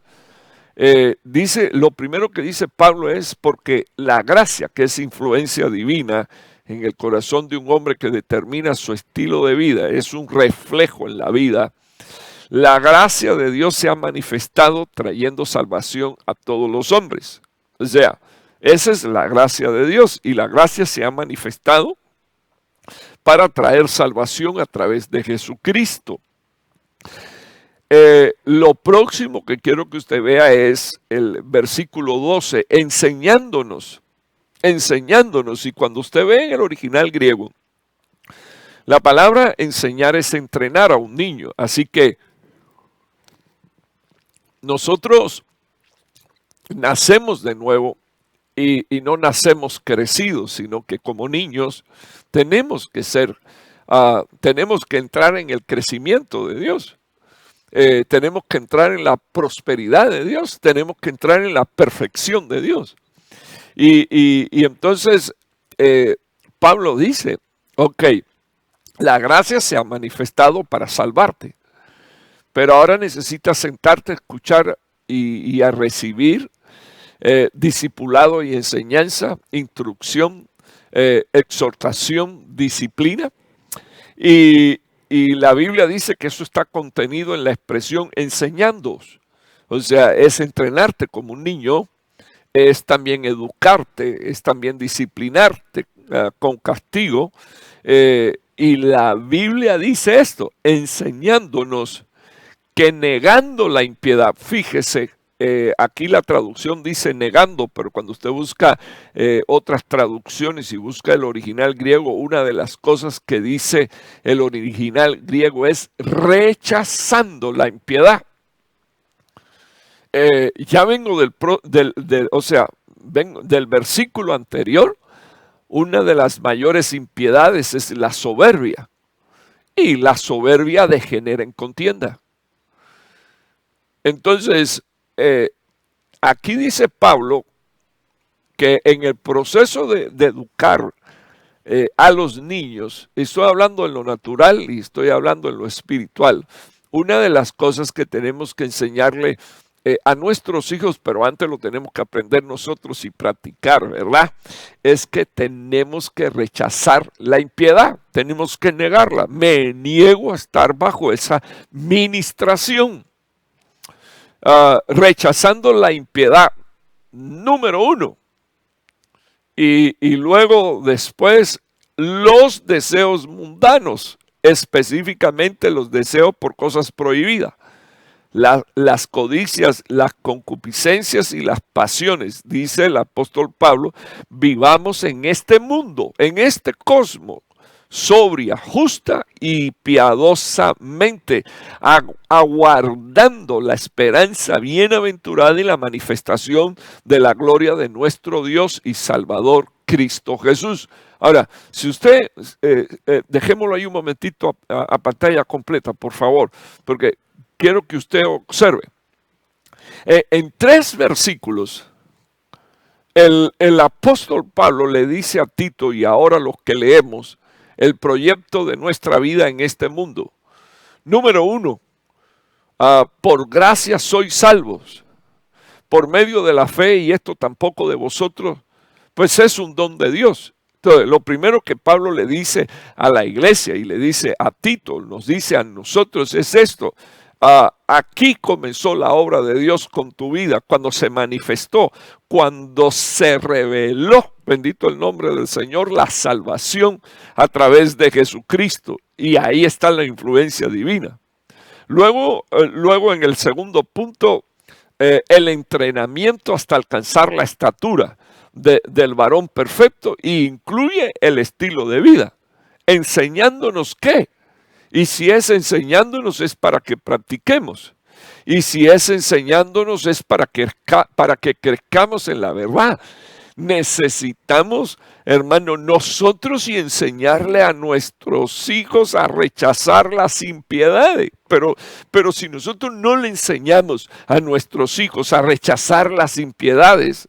A: Dice, lo primero que dice Pablo es porque la gracia, que es influencia divina en el corazón de un hombre que determina su estilo de vida, es un reflejo en la vida. La gracia de Dios se ha manifestado trayendo salvación a todos los hombres. O sea, esa es la gracia de Dios y la gracia se ha manifestado para traer salvación a través de Jesucristo. Lo próximo que quiero que usted vea es el versículo 12, enseñándonos. Y cuando usted ve en el original griego, la palabra enseñar es entrenar a un niño. Así que nosotros nacemos de nuevo y no nacemos crecidos, sino que como niños tenemos que entrar en el crecimiento de Dios. Tenemos que entrar en la prosperidad de Dios, tenemos que entrar en la perfección de Dios. Y entonces Pablo dice, ok, la gracia se ha manifestado para salvarte, pero ahora necesitas sentarte a escuchar y a recibir discipulado y enseñanza, instrucción, exhortación, disciplina. Y la Biblia dice que eso está contenido en la expresión enseñándoos. O sea, es entrenarte como un niño, es también educarte, es también disciplinarte con castigo. Y la Biblia dice esto, enseñándonos que negando la impiedad, fíjese, aquí la traducción dice negando, pero cuando usted busca otras traducciones y busca el original griego, una de las cosas que dice el original griego es rechazando la impiedad. Ya vengo vengo del versículo anterior. Una de las mayores impiedades es la soberbia, y la soberbia degenera en contienda. Entonces, aquí dice Pablo que en el proceso de educar a los niños, estoy hablando en lo natural y estoy hablando en lo espiritual, una de las cosas que tenemos que enseñarle a nuestros hijos, pero antes lo tenemos que aprender nosotros y practicar, ¿verdad? Es que tenemos que rechazar la impiedad, tenemos que negarla. Me niego a estar bajo esa ministración. Rechazando la impiedad, número uno. Y luego después los deseos mundanos, específicamente los deseos por cosas prohibidas. Las codicias, las concupiscencias y las pasiones, dice el apóstol Pablo, vivamos en este mundo, en este cosmos, sobria, justa y piadosamente, aguardando la esperanza bienaventurada y la manifestación de la gloria de nuestro Dios y Salvador Cristo Jesús. Ahora, si usted, dejémoslo ahí un momentito a pantalla completa, por favor, porque quiero que usted observe. En 3 versículos, el apóstol Pablo le dice a Tito, y ahora los que leemos, el proyecto de nuestra vida en este mundo. Número 1, por gracia sois salvos, por medio de la fe, y esto tampoco de vosotros, pues es un don de Dios. Entonces, lo primero que Pablo le dice a la iglesia y le dice a Tito, nos dice a nosotros, es esto. Aquí comenzó la obra de Dios con tu vida, cuando se manifestó, cuando se reveló, bendito el nombre del Señor, la salvación a través de Jesucristo. Y ahí está la influencia divina. Luego en el segundo punto, el entrenamiento hasta alcanzar la estatura del varón perfecto, y incluye el estilo de vida, enseñándonos qué. Y si es enseñándonos es para que practiquemos. Y si es enseñándonos es para que crezcamos en la verdad. Necesitamos, hermano, nosotros y enseñarle a nuestros hijos a rechazar las impiedades. Pero si nosotros no le enseñamos a nuestros hijos a rechazar las impiedades,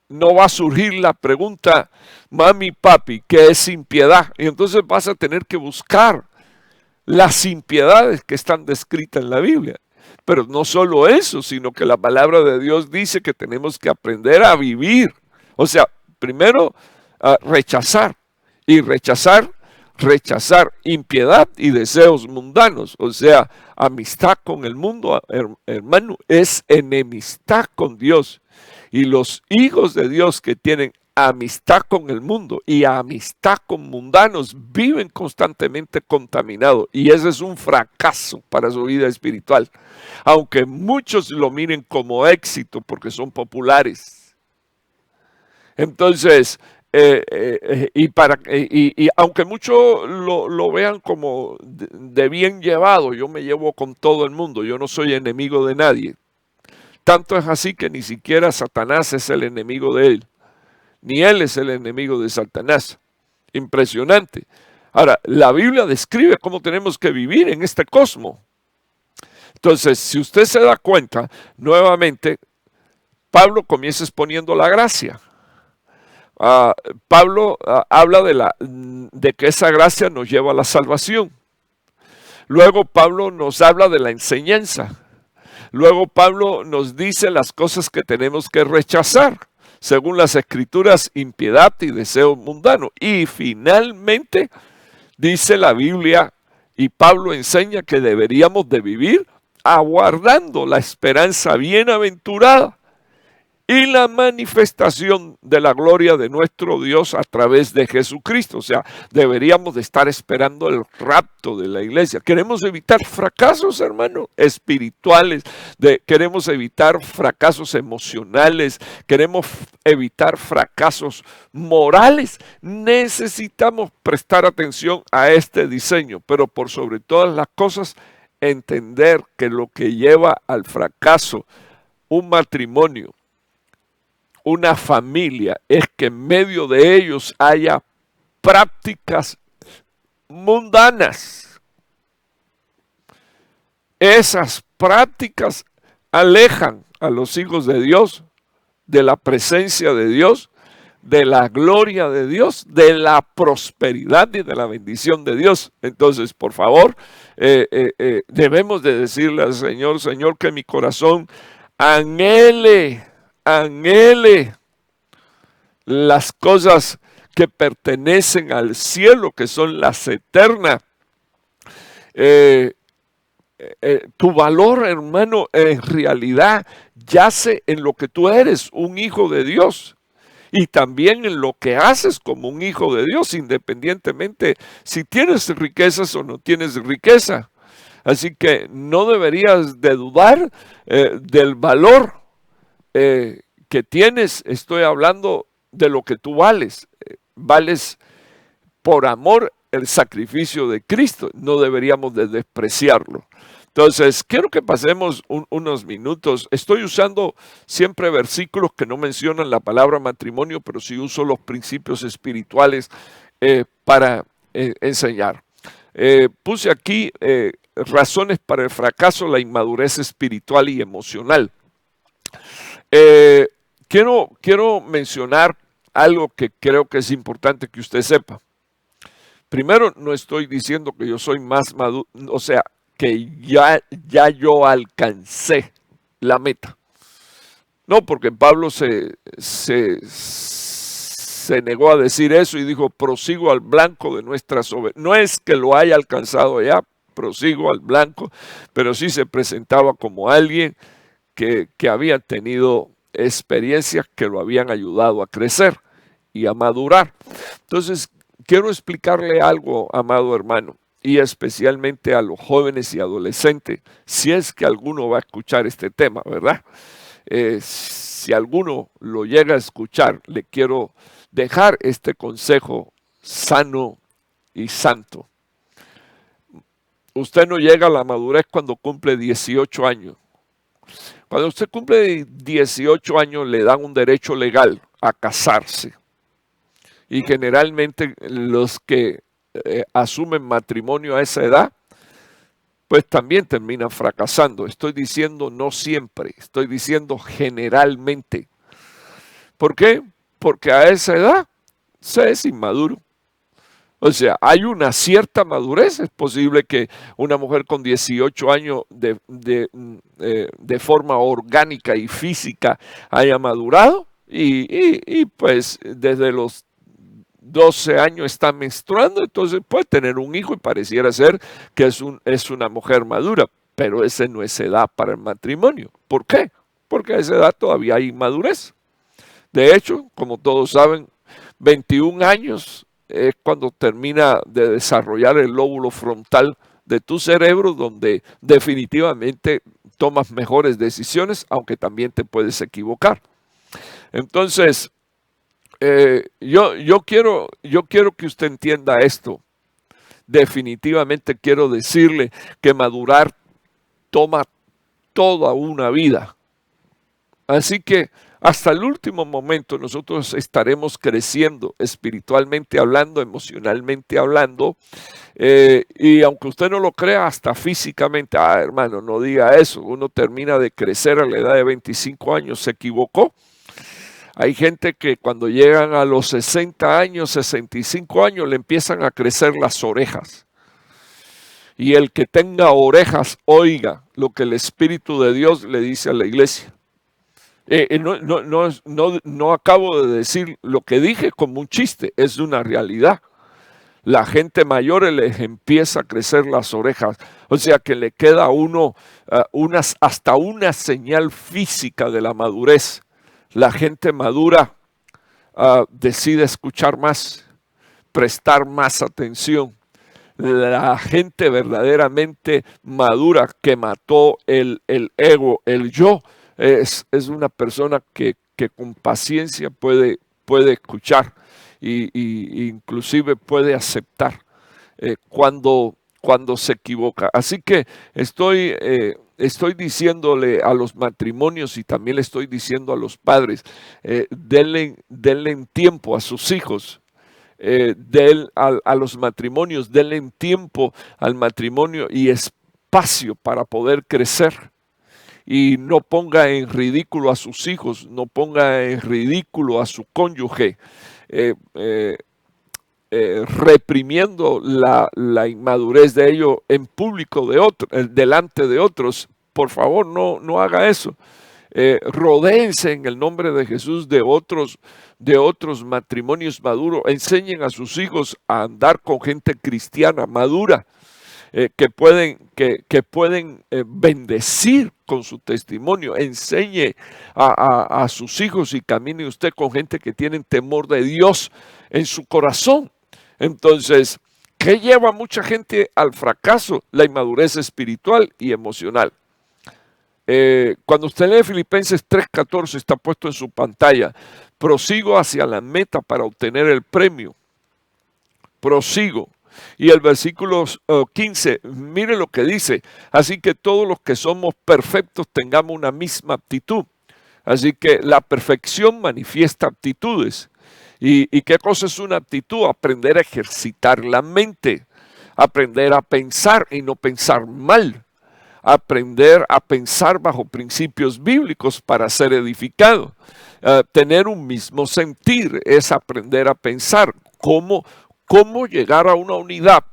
A: no va a surgir la pregunta, mami, papi, ¿qué es impiedad? Y entonces vas a tener que buscar las impiedades que están descritas en la Biblia. Pero no solo eso, sino que la palabra de Dios dice que tenemos que aprender a vivir. O sea, primero rechazar, y rechazar impiedad y deseos mundanos. O sea, amistad con el mundo, hermano, es enemistad con Dios. Y los hijos de Dios que tienen amistad con el mundo y amistad con mundanos viven constantemente contaminados, y ese es un fracaso para su vida espiritual, aunque muchos lo miren como éxito porque son populares. Entonces, aunque muchos lo vean como de bien llevado, yo me llevo con todo el mundo, yo no soy enemigo de nadie. Tanto es así que ni siquiera Satanás es el enemigo de él, ni él es el enemigo de Satanás. Impresionante. Ahora, la Biblia describe cómo tenemos que vivir en este cosmos. Entonces, si usted se da cuenta, nuevamente, Pablo comienza exponiendo la gracia. Pablo habla de que esa gracia nos lleva a la salvación. Luego Pablo nos habla de la enseñanza. Luego Pablo nos dice las cosas que tenemos que rechazar, según las escrituras, impiedad y deseo mundano. Y finalmente dice la Biblia y Pablo enseña que deberíamos de vivir aguardando la esperanza bienaventurada y la manifestación de la gloria de nuestro Dios a través de Jesucristo. O sea, deberíamos de estar esperando el rapto de la iglesia. Queremos evitar fracasos, hermano, espirituales. Queremos evitar fracasos emocionales. Queremos evitar fracasos morales. Necesitamos prestar atención a este diseño, pero por sobre todas las cosas, entender que lo que lleva al fracaso, un matrimonio, una familia, es que en medio de ellos haya prácticas mundanas. Esas prácticas alejan a los hijos de Dios de la presencia de Dios, de la gloria de Dios, de la prosperidad y de la bendición de Dios. Entonces, por favor, debemos de decirle al Señor, Señor, que mi corazón anhele las cosas que pertenecen al cielo, que son las eternas. Tu valor, hermano, en realidad yace en lo que tú eres, un hijo de Dios, y también en lo que haces como un hijo de Dios, independientemente si tienes riquezas o no tienes riqueza. Así que no deberías de dudar del valor que tienes. Estoy hablando de lo que tú vales. Vales por amor el sacrificio de Cristo. No deberíamos de despreciarlo. Entonces, quiero que pasemos unos minutos. Estoy usando siempre versículos que no mencionan la palabra matrimonio, pero sí uso los principios espirituales para enseñar. Puse aquí razones para el fracaso, la inmadurez espiritual y emocional. Quiero mencionar algo que creo que es importante que usted sepa. Primero, no estoy diciendo que yo soy más maduro, o sea, que ya yo alcancé la meta. No, porque Pablo se negó a decir eso y dijo, prosigo al blanco de nuestra soberanía. No es que lo haya alcanzado ya, prosigo al blanco, pero sí se presentaba como alguien que había tenido experiencias que lo habían ayudado a crecer y a madurar. Entonces, quiero explicarle algo, amado hermano, y especialmente a los jóvenes y adolescentes, si es que alguno va a escuchar este tema, ¿verdad? Si alguno lo llega a escuchar, le quiero dejar este consejo sano y santo. Usted no llega a la madurez cuando cumple 18 años. Cuando usted cumple 18 años, le dan un derecho legal a casarse. Y generalmente los que asumen matrimonio a esa edad, pues también terminan fracasando. Estoy diciendo no siempre, estoy diciendo generalmente. ¿Por qué? Porque a esa edad se es inmaduro. O sea, hay una cierta madurez. Es posible que una mujer con 18 años de forma orgánica y física haya madurado y pues desde los 12 años está menstruando, entonces puede tener un hijo y pareciera ser que es una mujer madura, pero esa no es edad para el matrimonio. ¿Por qué? Porque a esa edad todavía hay inmadurez. De hecho, como todos saben, 21 años es cuando termina de desarrollar el lóbulo frontal de tu cerebro, donde definitivamente tomas mejores decisiones, aunque también te puedes equivocar. Entonces, yo quiero que usted entienda esto. Definitivamente quiero decirle que madurar toma toda una vida. Así que hasta el último momento nosotros estaremos creciendo espiritualmente hablando, emocionalmente hablando, y aunque usted no lo crea, hasta físicamente. Hermano, no diga eso. Uno termina de crecer a la edad de 25 años, se equivocó. Hay gente que cuando llegan a los 60 años, 65 años, le empiezan a crecer las orejas. Y el que tenga orejas, oiga lo que el Espíritu de Dios le dice a la iglesia. No acabo de decir lo que dije como un chiste, es una realidad. La gente mayor les empieza a crecer las orejas, o sea que le queda a uno hasta una señal física de la madurez. La gente madura decide escuchar más, prestar más atención. La gente verdaderamente madura que mató el ego, el yo, es una persona que con paciencia puede escuchar y inclusive puede aceptar cuando se equivoca. Así que estoy diciéndole a los matrimonios y también le estoy diciendo a los padres, denle tiempo a sus hijos. A los matrimonios, denle tiempo al matrimonio y espacio para poder crecer. Y no ponga en ridículo a sus hijos, no ponga en ridículo a su cónyuge, reprimiendo la inmadurez de ellos en público delante de otros. Por favor, no haga eso. Rodéense en el nombre de Jesús de otros matrimonios maduros. Enseñen a sus hijos a andar con gente cristiana madura, que pueden bendecir con su testimonio. Enseñe a sus hijos y camine usted con gente que tienen temor de Dios en su corazón. Entonces, ¿qué lleva a mucha gente al fracaso? La inmadurez espiritual y emocional. Cuando usted lee Filipenses 3:14, está puesto en su pantalla, prosigo hacia la meta para obtener el premio. Prosigo. Y el versículo 15, mire lo que dice, así que todos los que somos perfectos tengamos una misma actitud. Así que la perfección manifiesta aptitudes. ¿Y qué cosa es una actitud? Aprender a ejercitar la mente, aprender a pensar y no pensar mal, aprender a pensar bajo principios bíblicos para ser edificado. Tener un mismo sentir es aprender a pensar cómo llegar a una unidad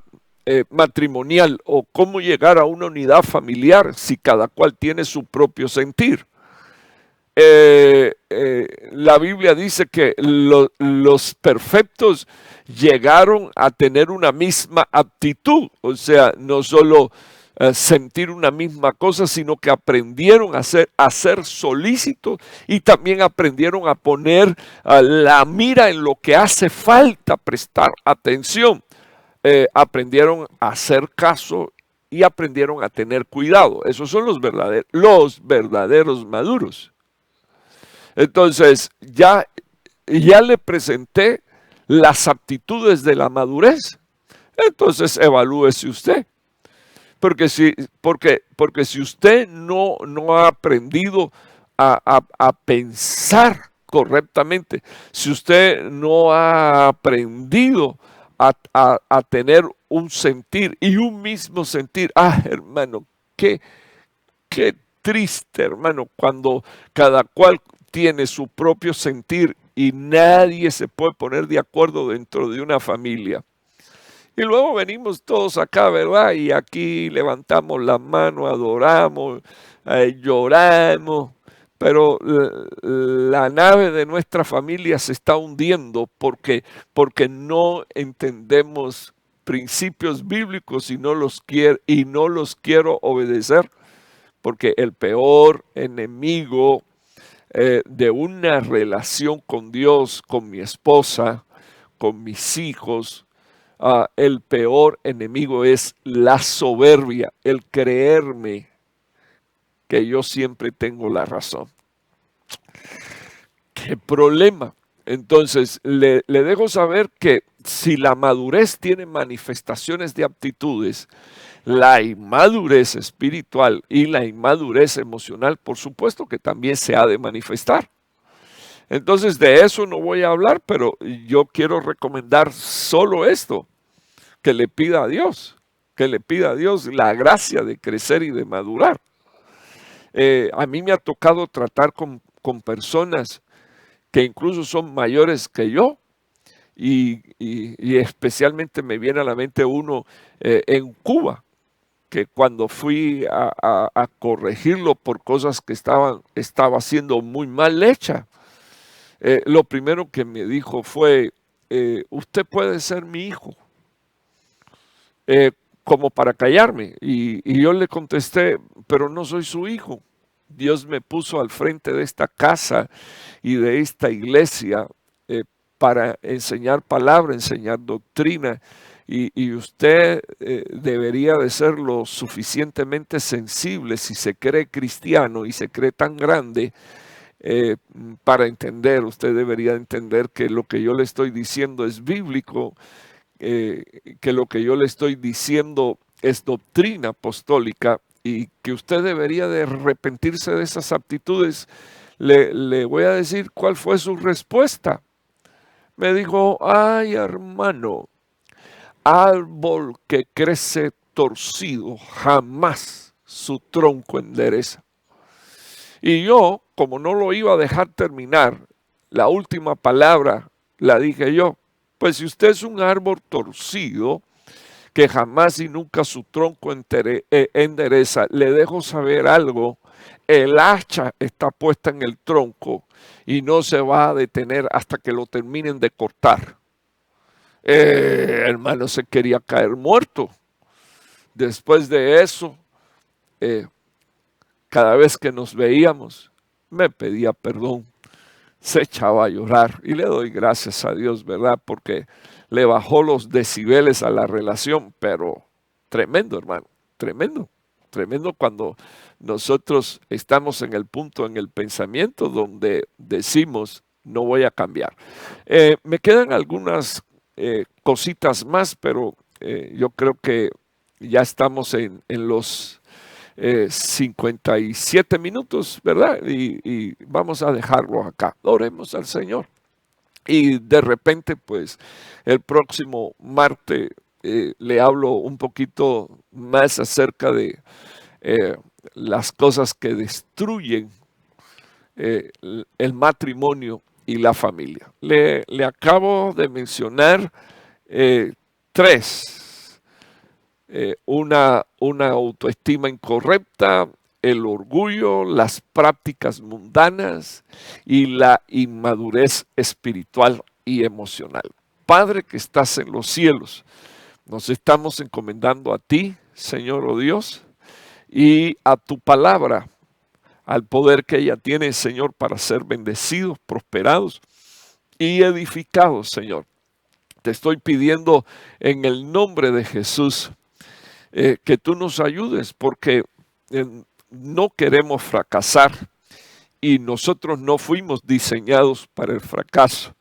A: matrimonial o cómo llegar a una unidad familiar si cada cual tiene su propio sentir. La Biblia dice que los perfectos llegaron a tener una misma aptitud, o sea, no solo sentir una misma cosa, sino que aprendieron a ser solícitos y también aprendieron a poner la mira en lo que hace falta prestar atención. Aprendieron a hacer caso y aprendieron a tener cuidado. Esos son los verdaderos maduros. Entonces, ya le presenté las aptitudes de la madurez. Entonces, evalúese usted. Porque si usted no ha aprendido a pensar correctamente, si usted no ha aprendido a tener un sentir y un mismo sentir, hermano, qué triste, hermano, cuando cada cual tiene su propio sentir y nadie se puede poner de acuerdo dentro de una familia. Y luego venimos todos acá, ¿verdad? Y aquí levantamos la mano, adoramos, lloramos, pero la nave de nuestra familia se está hundiendo porque no entendemos principios bíblicos y no los quiero obedecer, porque el peor enemigo de una relación con Dios, con mi esposa, con mis hijos, el peor enemigo es la soberbia, el creerme que yo siempre tengo la razón. ¡Qué problema! Entonces, le dejo saber que si la madurez tiene manifestaciones de aptitudes, la inmadurez espiritual y la inmadurez emocional, por supuesto que también se ha de manifestar. Entonces, de eso no voy a hablar, pero yo quiero recomendar solo esto, que le pida a Dios la gracia de crecer y de madurar. A mí me ha tocado tratar con personas que incluso son mayores que yo, y especialmente me viene a la mente uno en Cuba, que cuando fui a corregirlo por cosas que estaba haciendo muy mal hecha, lo primero que me dijo fue, usted puede ser mi hijo, eh, como para callarme. Y yo le contesté, pero no soy su hijo. Dios me puso al frente de esta casa y de esta iglesia para enseñar palabra, enseñar doctrina. Y usted debería de ser lo suficientemente sensible si se cree cristiano y se cree tan grande para entender. Usted debería entender que lo que yo le estoy diciendo es bíblico, que lo que yo le estoy diciendo es doctrina apostólica y que usted debería de arrepentirse de esas actitudes. Le voy a decir cuál fue su respuesta. Me dijo, ay hermano, árbol que crece torcido, jamás su tronco endereza. Y yo, como no lo iba a dejar terminar, la última palabra la dije yo. Pues si usted es un árbol torcido, que jamás y nunca su tronco endereza, le dejo saber algo, el hacha está puesta en el tronco y no se va a detener hasta que lo terminen de cortar. Hermano, se quería caer muerto. Después de eso, cada vez que nos veíamos, me pedía perdón, se echaba a llorar y le doy gracias a Dios, ¿verdad? Porque le bajó los decibeles a la relación, pero tremendo, hermano, tremendo, tremendo cuando nosotros estamos en el punto, en el pensamiento donde decimos, no voy a cambiar. Me quedan algunas cositas más, pero yo creo que ya estamos en los 57 minutos, ¿verdad? Y vamos a dejarlo acá. Oremos al Señor. Y de repente, pues, el próximo martes le hablo un poquito más acerca de las cosas que destruyen el matrimonio y la familia. Le acabo de mencionar tres. Una autoestima incorrecta, el orgullo, las prácticas mundanas y la inmadurez espiritual y emocional. Padre que estás en los cielos, nos estamos encomendando a ti, Señor oh Dios, y a tu palabra, al poder que ella tiene, Señor, para ser bendecidos, prosperados y edificados, Señor. Te estoy pidiendo en el nombre de Jesús que tú nos ayudes, porque no queremos fracasar y nosotros no fuimos diseñados para el fracaso.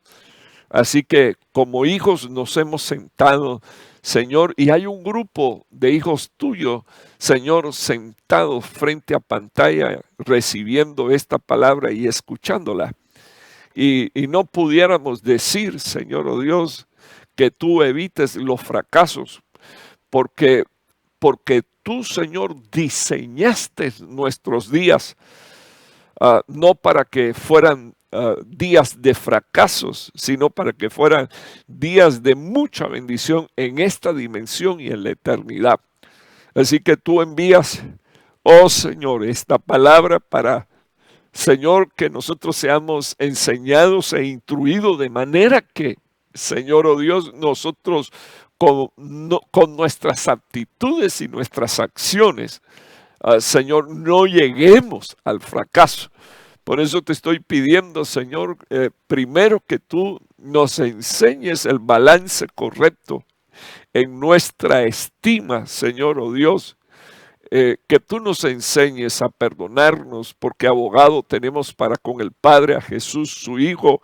A: Así que como hijos nos hemos sentado, Señor, y hay un grupo de hijos tuyos, Señor, sentados frente a pantalla, recibiendo esta palabra y escuchándola. Y no pudiéramos decir, Señor, oh Dios, que tú evites los fracasos, porque tú, Señor, diseñaste nuestros días, no para que fueran días de fracasos, sino para que fueran días de mucha bendición en esta dimensión y en la eternidad. Así que tú envías, oh Señor, esta palabra para, Señor, que nosotros seamos enseñados e instruidos de manera que, Señor, oh Dios, nosotros con nuestras actitudes y nuestras acciones, Señor, no lleguemos al fracaso. Por eso te estoy pidiendo, Señor, primero que tú nos enseñes el balance correcto en nuestra estima, Señor, oh Dios, que tú nos enseñes a perdonarnos, porque abogado tenemos para con el Padre a Jesús, su Hijo,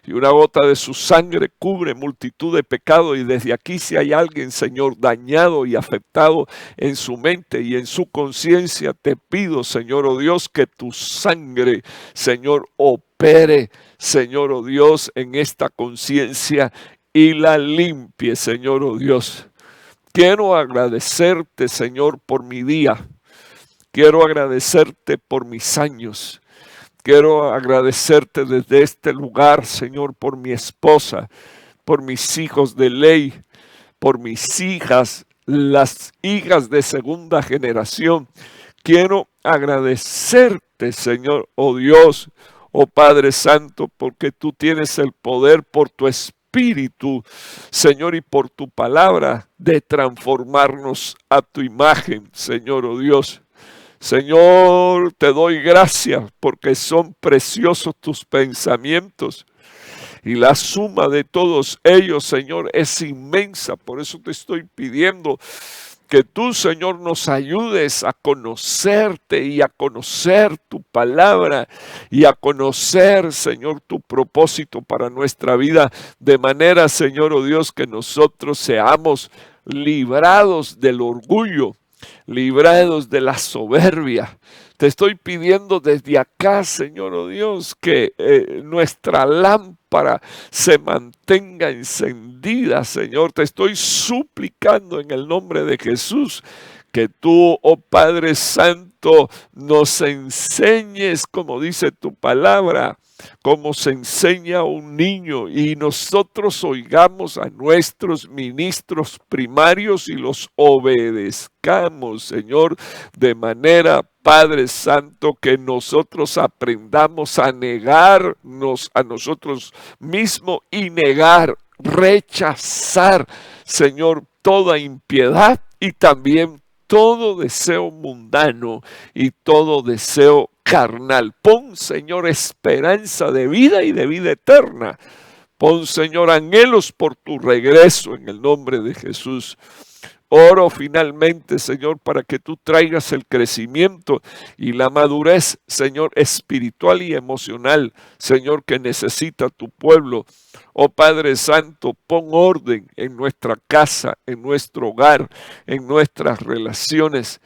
A: y una gota de su sangre cubre multitud de pecados. Y desde aquí, si hay alguien, Señor, dañado y afectado en su mente y en su conciencia, te pido, Señor, oh Dios, que tu sangre, Señor, opere, Señor, oh Dios, en esta conciencia y la limpie, Señor, oh Dios. Quiero agradecerte, Señor, por mi día. Quiero agradecerte por mis años. Quiero agradecerte desde este lugar, Señor, por mi esposa, por mis hijos de ley, por mis hijas, las hijas de segunda generación. Quiero agradecerte, Señor, oh Dios, oh Padre Santo, porque tú tienes el poder por tu Espíritu, Señor, y por tu palabra de transformarnos a tu imagen, Señor, oh Dios. Señor, te doy gracias porque son preciosos tus pensamientos y la suma de todos ellos, Señor, es inmensa. Por eso te estoy pidiendo que tú, Señor, nos ayudes a conocerte y a conocer tu palabra y a conocer, Señor, tu propósito para nuestra vida, de manera, Señor, oh Dios, que nosotros seamos librados del orgullo, librados de la soberbia. Te estoy pidiendo desde acá, Señor, oh Dios, que nuestra lámpara se mantenga encendida, Señor. Te estoy suplicando en el nombre de Jesús que tú, oh Padre Santo, nos enseñes, como dice tu palabra, como se enseña a un niño, y nosotros oigamos a nuestros ministros primarios y los obedezcamos, Señor, de manera, Padre Santo, que nosotros aprendamos a negarnos a nosotros mismos y rechazar, Señor, toda impiedad y también todo deseo mundano y todo deseo carnal. Pon, Señor, esperanza de vida y de vida eterna. Pon, Señor, anhelos por tu regreso en el nombre de Jesús. Oro finalmente, Señor, para que tú traigas el crecimiento y la madurez, Señor, espiritual y emocional, Señor, que necesita tu pueblo. Oh Padre Santo, pon orden en nuestra casa, en nuestro hogar, en nuestras relaciones.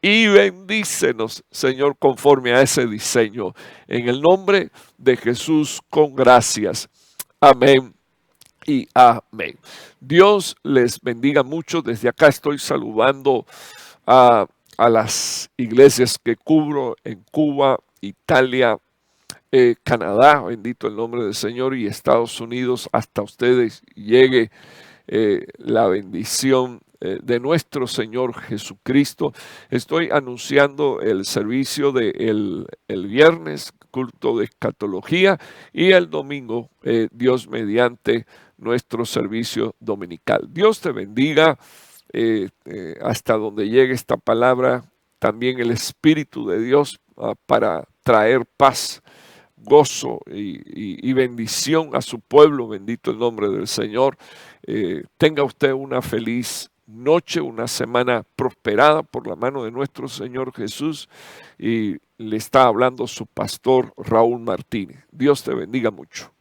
A: Y bendícenos, Señor, conforme a ese diseño. En el nombre de Jesús, con gracias. Amén y amén. Dios les bendiga mucho. Desde acá estoy saludando a las iglesias que cubro en Cuba, Italia, Canadá, bendito el nombre del Señor, y Estados Unidos. Hasta ustedes llegue la bendición de nuestro Señor Jesucristo. Estoy anunciando el servicio del el viernes, culto de escatología, y el domingo, Dios mediante, nuestro servicio dominical. Dios te bendiga hasta donde llegue esta palabra. También el Espíritu de Dios para traer paz, gozo y bendición a su pueblo. Bendito el nombre del Señor. Tenga usted una feliz noche, una semana prosperada por la mano de nuestro Señor Jesús. Y le está hablando su pastor Raúl Martínez. Dios te bendiga mucho.